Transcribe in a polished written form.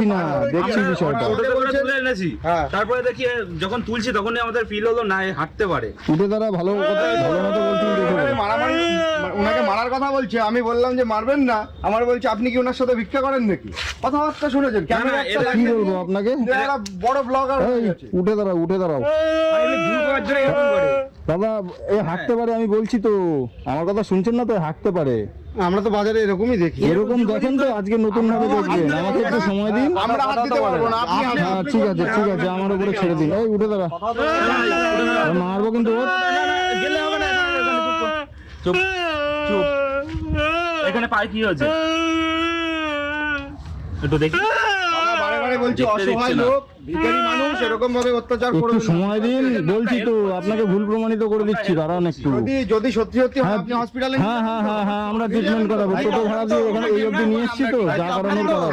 না দেখছি বিষয়টা। তারপরে দেখি যখন তুলছি তখনই আমাদের ফিল হলো না হাঁটতে পারে। উঠে তারা ভালো কথা ভালো মতো বলছেন, মারামারি ওনাকে মারার কথা বলছে, আমি বললাম যে মারবেন না, আমার বলছে আপনি কি ওনার সাথে ভিক্ষা করেন নাকি? কথাবার্তা শুনেছেন? কি বলবো আপনাকে, বড় ব্লগার হয়ে গেছে। উঠে দাঁড়াও উঠে দাঁড়াও দাদা, এ হাঁটতে পারে আমি বলছি তো, আমার কথা শুনছেন না তো? হাঁটতে পারে। আমরা তো বাজারে এরকমই দেখি। এরকম দেখেন তো, আজকে নতুন ভাবে দেখবেন। আমাকে একটু সময় দিন। আমরা হাত দিতে পারবো না, আপনি হাত হ্যাঁ ঠিক আছে ঠিক আছে, আমার উপরে ছেড়ে দিন। এই উঠে দাঁড়া, মারবো কিন্তু। গেলে হবে না, চুপ চুপ। এখানে পায়ে কি হয়েছে একটু দেখি। বারে বারে বলছি অসহায় লোক, ভিখারি মানুষ, এরকম ভাবে অত্যাচার একটু করবেন না। সময় দিন বলছি তো, আপনাকে ভুল প্রমাণিত করে দিচ্ছি, দাঁড়ান একটু। যদি সত্যি সত্যি হয় আপনি হসপিটালে হ্যাঁ হ্যাঁ হ্যাঁ হ্যাঁ, আমরা ট্রিটমেন্ট করাবো। টোটো ভাড়া দিয়ে এখানে এই অবধি নিয়ে এসছি তো, যা করানোর করাবো।